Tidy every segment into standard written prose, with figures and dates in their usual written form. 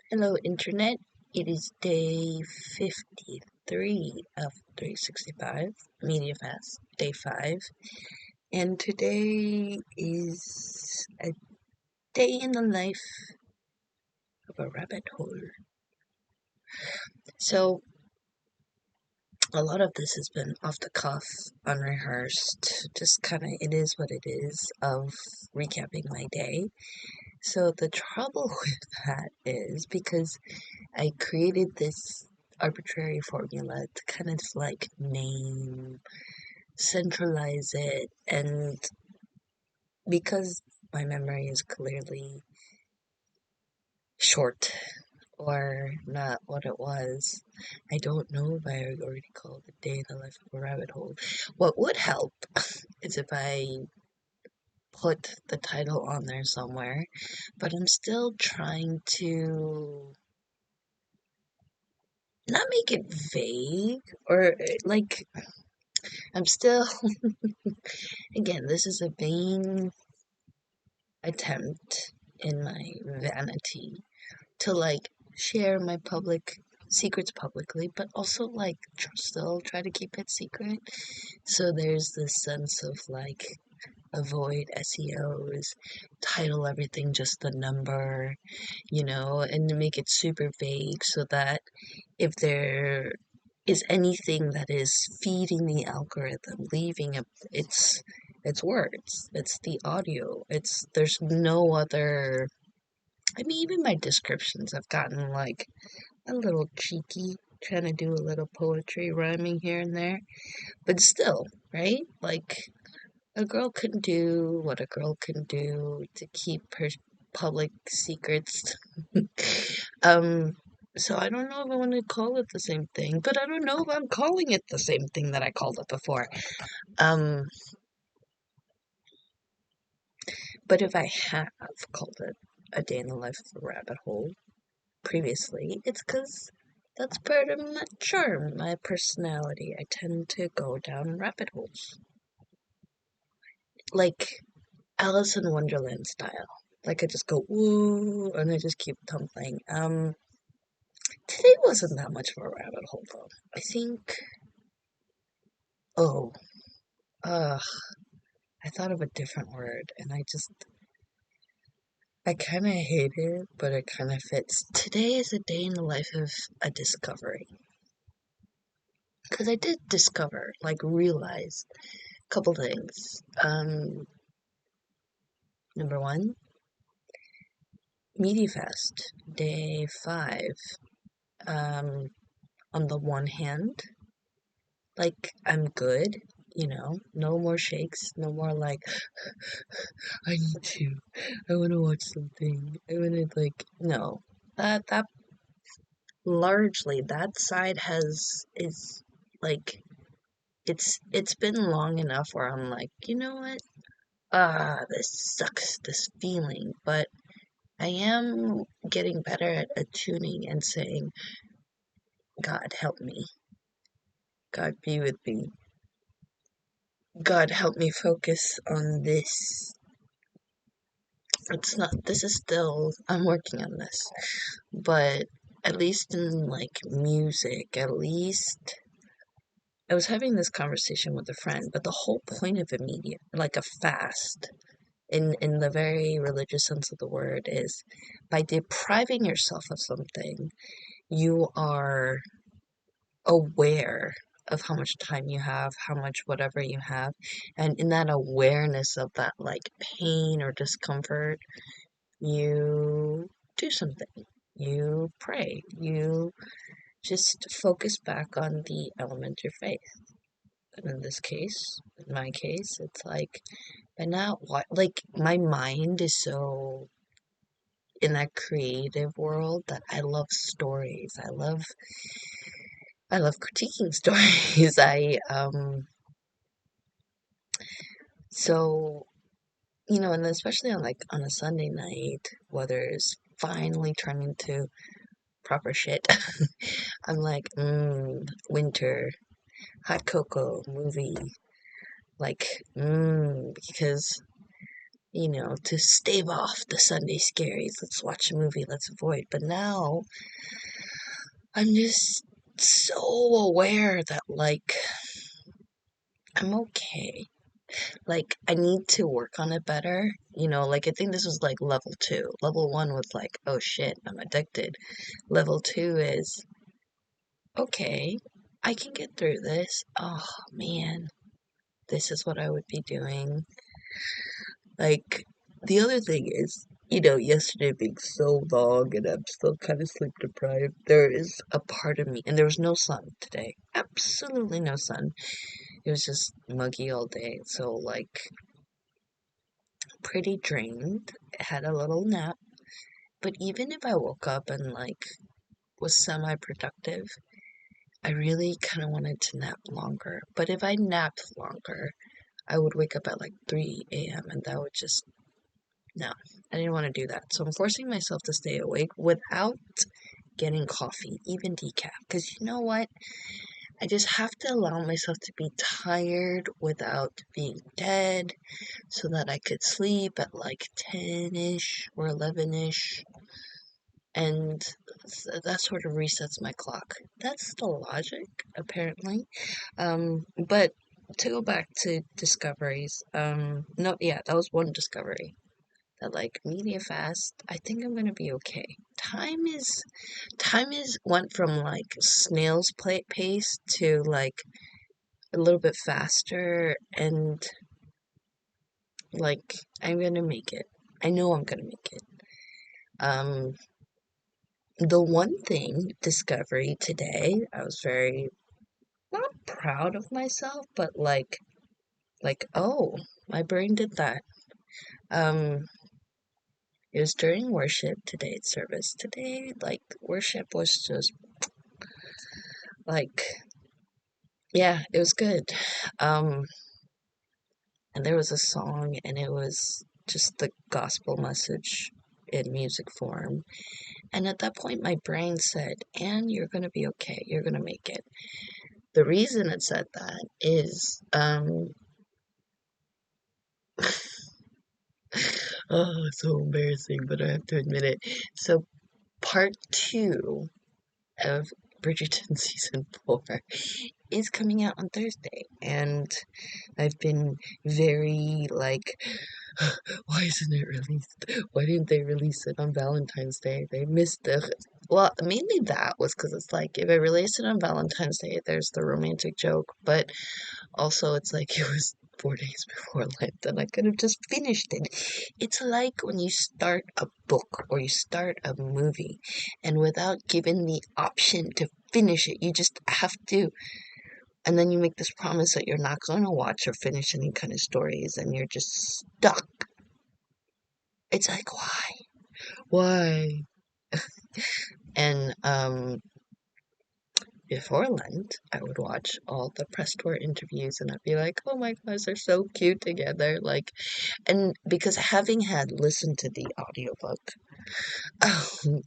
Hello, Internet. It is day 53 of 365, Media Fast, day 5. And today is a day in the life of a rabbit hole. So, a lot of this has been off the cuff, unrehearsed, just kind of, it is what it is, of recapping my day. So, the trouble with that is because I created this arbitrary formula to kind of like name, centralize it, and because my memory is clearly short or not what it was, I don't know if I already called it Day in the Life of a Rabbit Hole. What would help is if I put the title on there somewhere, but I'm still trying to not make it vague or like I'm still, again, this is a vain attempt in my vanity to like share my public secrets publicly, but also like still try to keep it secret. So there's this sense of like avoid SEOs, title everything just the number, and make it super vague so that if there is anything that is feeding the algorithm, leaving it's words, it's the audio, there's no other. I mean, even my descriptions have gotten like a little cheeky, trying to do a little poetry rhyming here and there, but still, right? Like a girl can do what a girl can do to keep her public secrets. um, so I don't know if I want to call it the same thing, but I don't know if I'm calling it the same thing that I called it before. Um, but if I have called it a day in the life of a rabbit hole previously, it's because that's part of my charm, my personality. I tend to go down rabbit holes. Like Alice in Wonderland style. Like I just go, ooh, and I just keep tumbling. Today wasn't that much of a rabbit hole though. I think, oh, uh, I thought of a different word and I kind of hate it, but it kind of fits. Today is a day in the life of a discovery. Because I did discover, like realize a couple things. Number one, MediaFest, day 5. Um, on the one hand, like I'm good, no more shakes, no more like I need to, I want to watch something, I want to like no, that largely that side is like it's been long enough where I'm like, you know what? This sucks, this feeling, but I am getting better at attuning and saying, God help me. God be with me. God help me focus on this. It's not, this is still, I'm working on this, but at least in like music, at least I was having this conversation with a friend, but the whole point of a media, like a fast, in the very religious sense of the word, is by depriving yourself of something, you are aware of how much time you have, how much whatever you have, and in that awareness of that like pain or discomfort, you do something. You pray. You just focus back on the element of faith. And in this case, in my case, it's like by now what like my mind is so in that creative world that I love stories. I love critiquing stories. So and especially on like on a Sunday night, weather is finally turning to proper shit. I'm like, winter, hot cocoa, movie, like, because to stave off the Sunday scaries. Let's watch a movie, let's avoid. But now I'm just so aware that, like, I'm okay. Like, I need to work on it better. Like, I think this was like level two. Level one was like, oh shit, I'm addicted. Level two is, okay, I can get through this. Oh man, this is what I would be doing. Like, the other thing is, yesterday being so long and I'm still kind of sleep deprived, there is a part of me, and there was no sun today. Absolutely no sun. It was just muggy all day. So, like, pretty drained. Had a little nap. But even if I woke up and, like, was semi-productive, I really kind of wanted to nap longer. But if I napped longer, I would wake up at like 3 a.m. and that would just, no, I didn't want to do that. So I'm forcing myself to stay awake without getting coffee, even decaf. Because you know what? I just have to allow myself to be tired without being dead so that I could sleep at like 10-ish or 11-ish. And that sort of resets my clock. That's the logic, apparently. But to go back to discoveries, no, yeah, that was one discovery. That, like, media fast, I think I'm gonna be okay. Time is went from like snail's pace to like a little bit faster, and like I'm gonna make it. I know I'm gonna make it. Um, the one thing discovery today, I was very not proud of myself, but like, oh, my brain did that. Um, it was during worship today at service. Today, like, worship was just like, yeah, it was good. Um, and there was a song, and it was just the gospel message in music form. And at that point, my brain said, "Anne, you're gonna be okay. You're gonna make it." The reason it said that is, oh, it's so embarrassing, but I have to admit it. So, part two of Bridgerton season 4 is coming out on Thursday, and I've been very like, why isn't it released? Why didn't they release it on Valentine's Day? They missed the. Well, mainly that was because it's like, if I release it on Valentine's Day, there's the romantic joke, but also it's like it was 4 days before Lent, and I could have just finished it. It's like when you start a book or you start a movie, and without given the option to finish it, you just have to, and then you make this promise that you're not going to watch or finish any kind of stories, and you're just stuck. It's like, why? Why? And before Lent, I would watch all the press tour interviews, and I'd be like, oh my gosh, they're so cute together. Like, and because having had listened to the audiobook, um,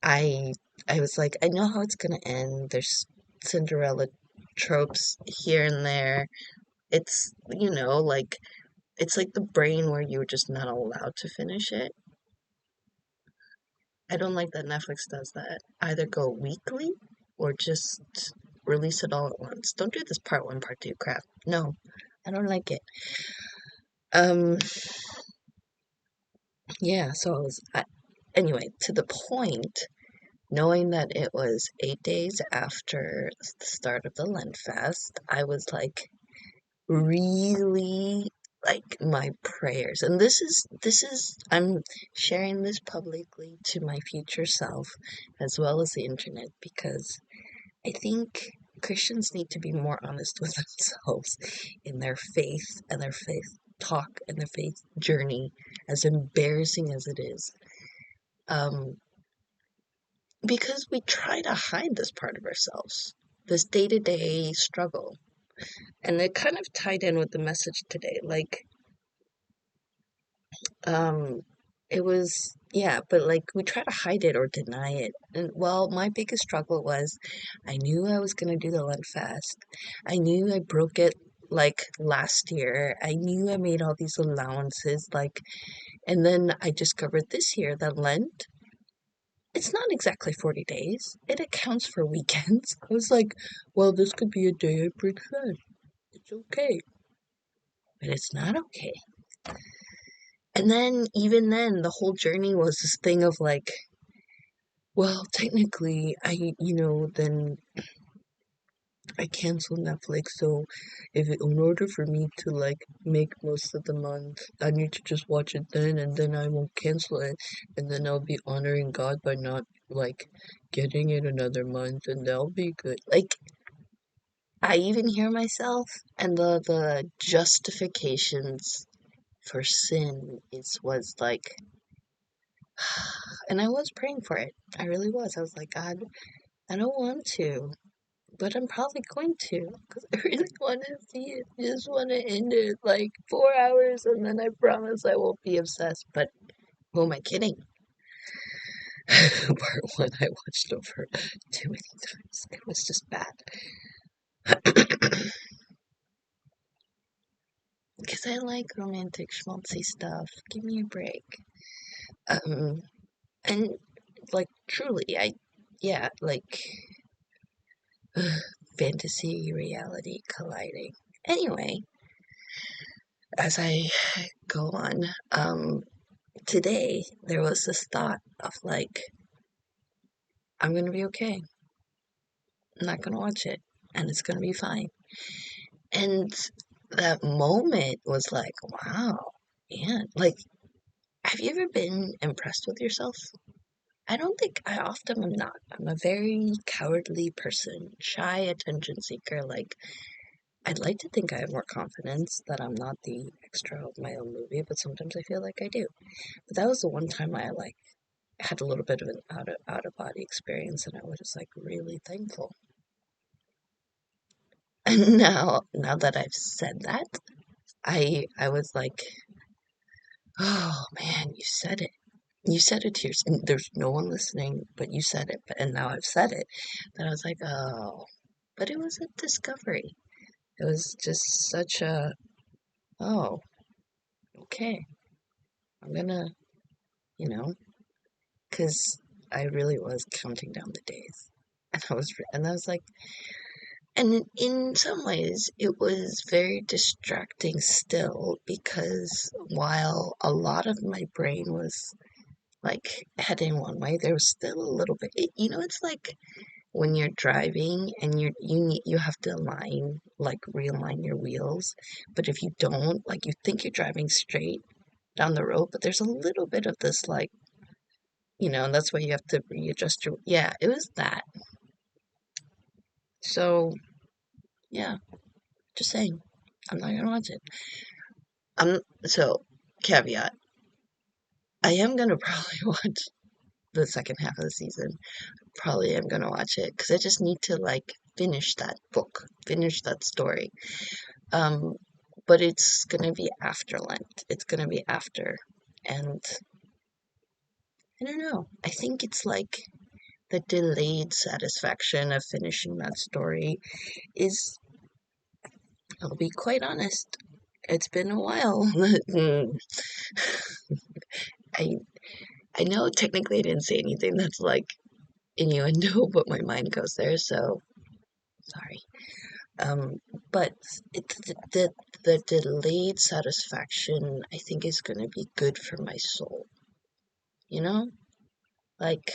I I was like, I know how it's gonna end. There's Cinderella tropes here and there. It's, like, it's like the brain where you're just not allowed to finish it. I don't like that Netflix does that. Either go weekly or just release it all at once. Don't do this part one, part two crap. No, I don't like it. Um, yeah, so anyway, to the point, knowing that it was 8 days after the start of the Lent fast, I was like, really, like, my prayers. And this is I'm sharing this publicly to my future self as well as the internet, because I think Christians need to be more honest with themselves in their faith and their faith talk and their faith journey, as embarrassing as it is. Um, because we try to hide this part of ourselves, this day to day struggle. And it kind of tied in with the message today. Like, um, it was, yeah, but like we try to hide it or deny it. And well, my biggest struggle was I knew I was going to do the Lent fast. I knew I broke it like last year. I knew I made all these allowances, like, and then I discovered this year that Lent, it's not exactly 40 days. It accounts for weekends. I was like, well, this could be a day I break fast. It's okay. But it's not okay. And then, even then, the whole journey was this thing of like, well, technically, then I cancel Netflix, so in order for me to like make most of the month, I need to just watch it then, and then I won't cancel it, and then I'll be honoring God by not like getting it another month, and that'll be good. Like, I even hear myself, and the justifications for sin was like, and I was praying for it. I really was. I was like, God, I don't want to. But I'm probably going to, because I really want to see it. I just want to end it like 4 hours, and then I promise I won't be obsessed. But who am I kidding? Part one I watched over too many times. It was just bad. Because I like romantic schmaltzy stuff. Give me a break. Um, and like truly, yeah, like fantasy, reality colliding. Anyway, as I go on, today there was this thought of like, I'm gonna be okay. I'm not gonna watch it, and it's gonna be fine. And that moment was like, wow, man. Like, have you ever been impressed with yourself? I don't think I often am not. I'm a very cowardly person, shy attention seeker. Like, I'd like to think I have more confidence that I'm not the extra of my own movie, but sometimes I feel like I do. But that was the one time I like had a little bit of an out of body experience, and I was just like really thankful. And now that I've said that, I was like, oh man, you said it. You said it to yourself. There's no one listening, but you said it. And now I've said it. But I was like, oh. But it was a discovery. It was just such a, oh, okay. I'm gonna, you know, because I really was counting down the days. And I was like, and in some ways, it was very distracting still because while a lot of my brain was like heading one way, there was still a little bit. It's like when you're driving and you have to realign your wheels, but if you don't, like you think you're driving straight down the road, but there's a little bit of this like, and that's why you have to readjust your. Yeah, it was that. So yeah, just saying, I'm not gonna watch it. So caveat, I am gonna probably watch the second half of the season. Probably am gonna watch it because I just need to like finish that book, finish that story. Um, but it's gonna be after Lent. It's gonna be after, and I don't know. I think it's like the delayed satisfaction of finishing that story is. I'll be quite honest. It's been a while. I I know technically I didn't say anything that's like innuendo, but my mind goes there, so sorry. Um, but it's the delayed satisfaction I think is gonna be good for my soul. You know? Like,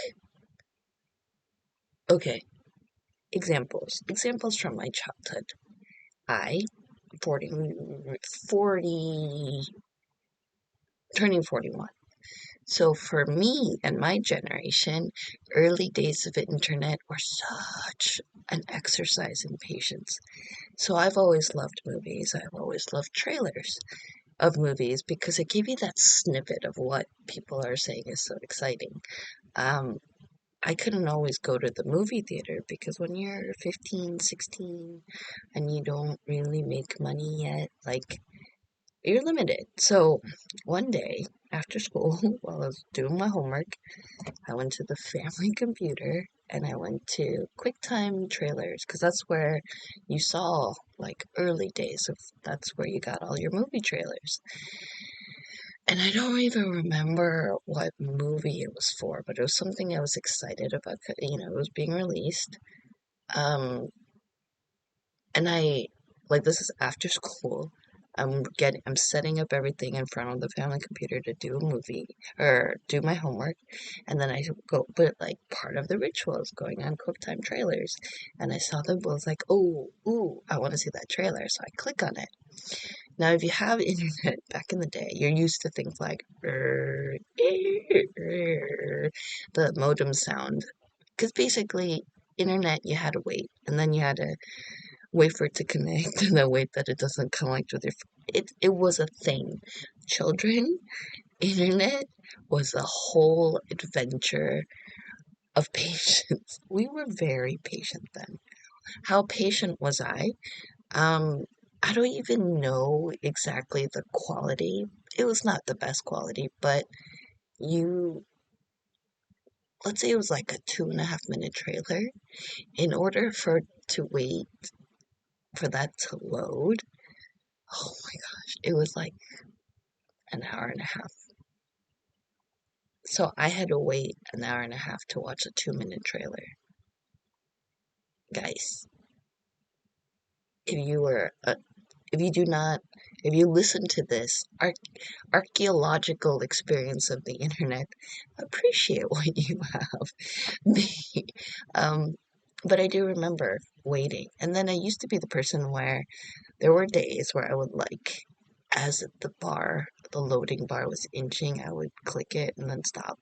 okay, examples. Examples from my childhood. I, 40, 40, turning 41. So for me and my generation, early days of internet were such an exercise in patience. So I've always loved movies. I've always loved trailers of movies because it gave you that snippet of what people are saying is so exciting. Um, I couldn't always go to the movie theater because when you're 15, 16, and you don't really make money yet, like you're limited. So one day after school, while I was doing my homework, I went to the family computer and I went to QuickTime trailers because that's where you saw like early days of that's where you got all your movie trailers. And I don't even remember what movie it was for, but it was something I was excited about. You know, it was being released. Um, and I like this is after school. I'm setting up everything in front of the family computer to do a movie or do my homework, and then I go. But like part of the ritual is going on QuickTime trailers, and I saw them both like, oh, ooh, I want to see that trailer, so I click on it. Now, if you have internet back in the day, you're used to things like the modem sound, because basically internet you had to wait, and then you had to wait for it to connect, and then wait that it doesn't connect with your. It was a thing. Children, internet was a whole adventure of patience. We were very patient then. How patient was I? Um, I don't even know exactly the quality. It was not the best quality, but you, let's say it was like a 2.5 minute trailer. In order for to wait for that to load, oh my gosh, it was like an hour and a half. So I had to wait an hour and a half to watch a 2 minute trailer. Guys, if you were if you do not, if you listen to this archaeological experience of the internet, appreciate what you have. The, um, but I do remember waiting. And then I used to be the person where there were days where I would like, as the loading bar was inching, I would click it and then stop.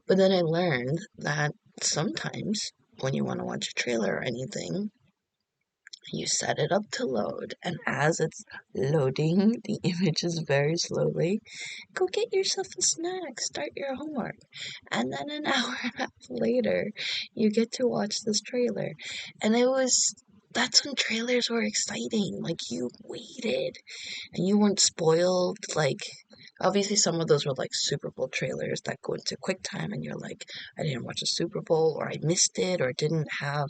But then I learned that sometimes when you want to watch a trailer or anything, you set it up to load, and as it's loading the images very slowly, go get yourself a snack, start your homework, and then an hour and a half later, you get to watch this trailer. And that's when trailers were exciting. Like, you waited, and you weren't spoiled. Like, obviously, some of those were like Super Bowl trailers that go into QuickTime, and you're like, I didn't watch a Super Bowl, or I missed it, or didn't have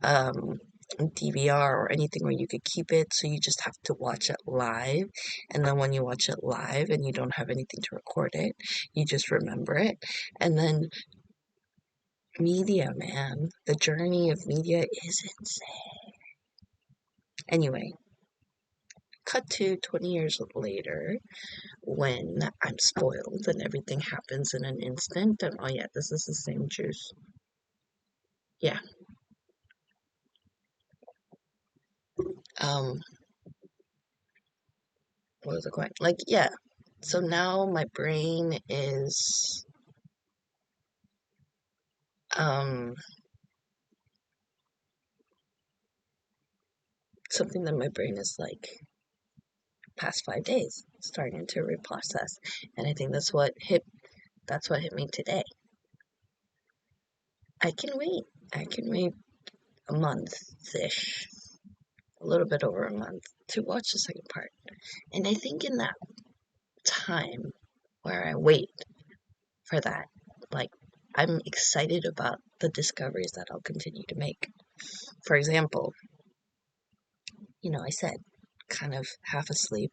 um, DVR or anything where you could keep it, so you just have to watch it live. And then when you watch it live and you don't have anything to record it, you just remember it. And then media, man, the journey of media is insane. Anyway, cut to 20 years later when I'm spoiled and everything happens in an instant. And oh, yeah, this is the same juice. Yeah. Um, what was the point? Like, yeah. So now my brain is um something that my brain is like past 5 days starting to reprocess, and I think that's what hit me today. I can wait a month-ish, a little bit over a month, to watch the second part. And I think in that time where I wait for that, like, I'm excited about the discoveries that I'll continue to make. For example, I said kind of half asleep,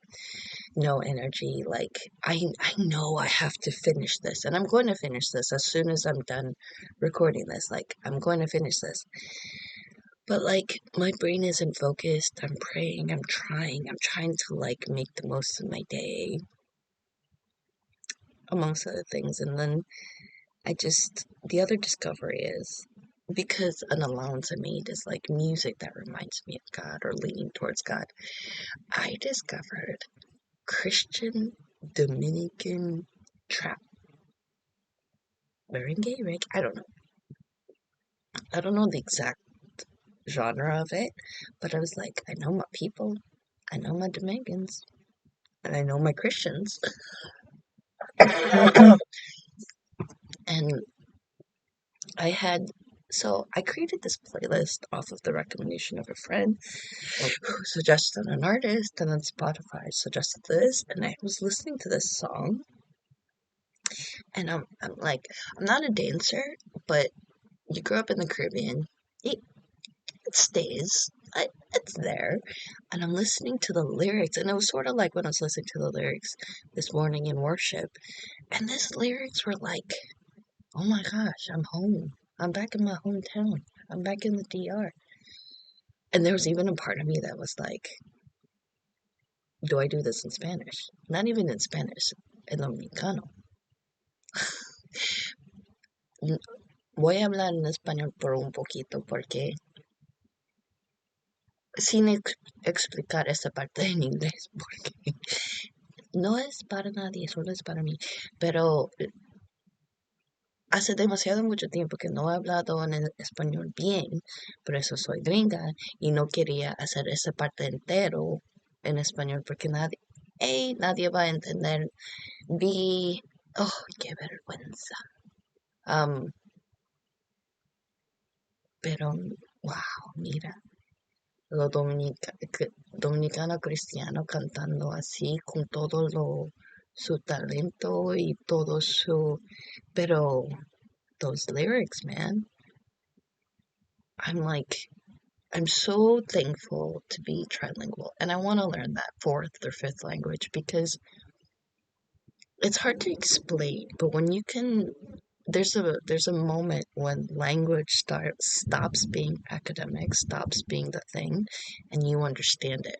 no energy. Like, I know I have to finish this, and I'm going to finish this as soon as I'm done recording this. Like, I'm going to finish this. But like, my brain isn't focused. I'm praying, I'm trying to like make the most of my day, amongst other things. And then the other discovery is, because an allowance I made is like music that reminds me of God or leaning towards God, I discovered Christian Dominican trap merengue, Rick. I don't know the exact genre of it, but I was like, I know my people, I know my Dominicans, and I know my Christians. And I had, so I created this playlist off of the recommendation of a friend who suggested an artist, and then Spotify suggested this, and I was listening to this song, and I'm like, I'm not a dancer, but you grew up in the Caribbean, it stays. it's there. And I'm listening to the lyrics, and it was sort of like when I was listening to the lyrics this morning in worship, and these lyrics were like, oh my gosh, I'm home. I'm back in my hometown. I'm back in the DR. And there was even a part of me that was like, do I do this in Spanish? Not even in Spanish, en dominicano. Voy a hablar en español por un poquito porque sin explicar esa parte en inglés, porque no es para nadie, solo es para mí. Pero hace demasiado mucho tiempo que no he hablado en el español bien, por eso soy gringa y no quería hacer esa parte entero en español porque nadie va a entender. Vi, oh, qué vergüenza. Um, pero, wow, mira, lo dominicano cristiano cantando así con todo su talento y todo su, pero those lyrics, man, I'm like, I'm so thankful to be trilingual, and I want to learn that fourth or fifth language because it's hard to explain, but when you can, there's a moment when language stops being academic, stops being the thing, and you understand it.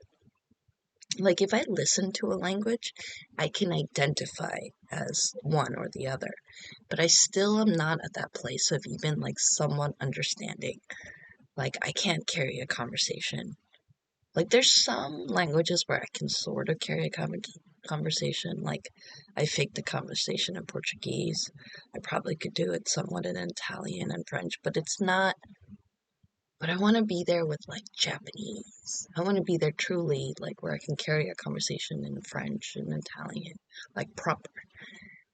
Like if I listen to a language, I can identify as one or the other, but I still am not at that place of even like someone understanding. Like I can't carry a conversation. Like there's some languages where I can sort of carry a conversation. Like I faked the conversation in Portuguese. I probably could do it somewhat in Italian and French, but it's not. But I want to be there with like Japanese. I want to be there truly, like where I can carry a conversation in French and Italian, like proper.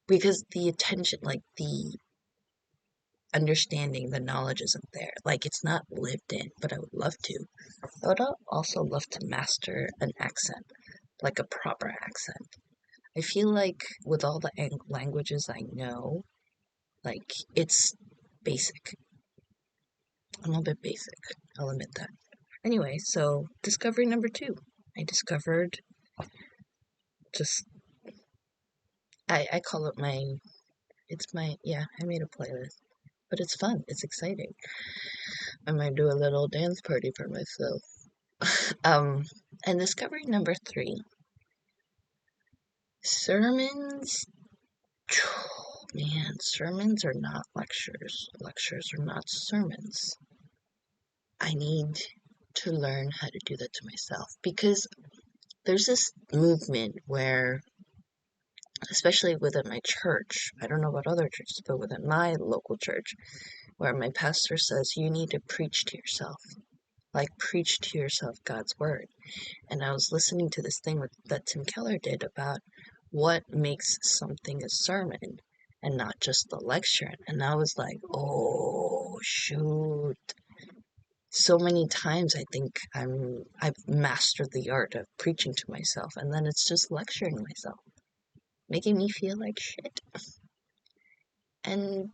Because the attention, like the understanding, the knowledge isn't there. Like it's not lived in, but I would love to. I would also love to master an accent, like a proper accent. I feel like with all the languages I know, like it's basic. A little bit basic. I'll admit that. Anyway, so discovery number 2. I discovered just I call it yeah, I made a playlist. But it's fun, it's exciting. I might do a little dance party for myself. um and discovery number 3. Sermons. Man, sermons are not lectures. Lectures are not sermons. I need to learn how to do that to myself because there's this movement where, especially within my church, I don't know about other churches, but within my local church, where my pastor says you need to preach to yourself. Like, preach to yourself God's word. And I was listening to this thing that Tim Keller did about what makes something a sermon and not just the lecture. And I was like, oh, shoot. So many times I think I've mastered the art of preaching to myself, and then it's just lecturing myself, making me feel like shit. And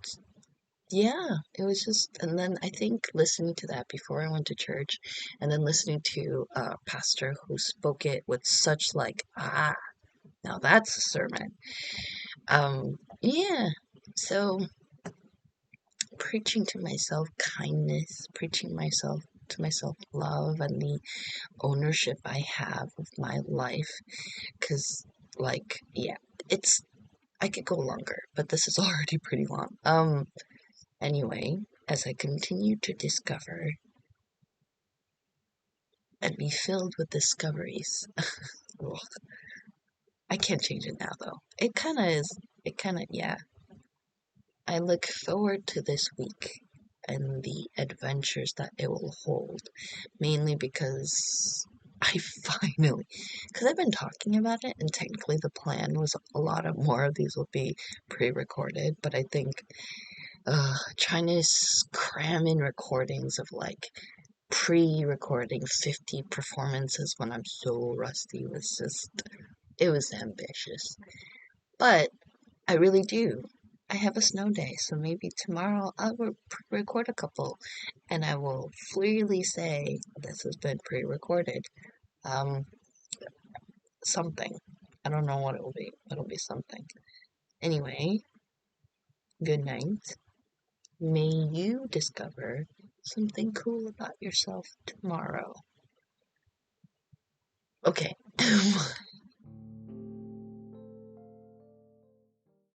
yeah, it was just, and then I think listening to that before I went to church, and then listening to a pastor who spoke it with such like, now that's a sermon. Yeah, so preaching to myself kindness, preaching to myself love and the ownership I have of my life, because like, yeah, I could go longer, but this is already pretty long. Anyway, as I continue to discover and be filled with discoveries. Ugh, I can't change it now though. Yeah. I look forward to this week and the adventures that it will hold, mainly because I finally, because I've been talking about it, and technically the plan was a lot of more of these will be pre-recorded, but I think trying to cram in recordings of like pre-recording 50 performances when I'm so rusty it was ambitious. But I really do. I have a snow day, so maybe tomorrow I'll record a couple, and I will freely say this has been pre-recorded. Um, something. I don't know what it will be. It'll be something. Anyway, good night. May you discover something cool about yourself tomorrow. Okay.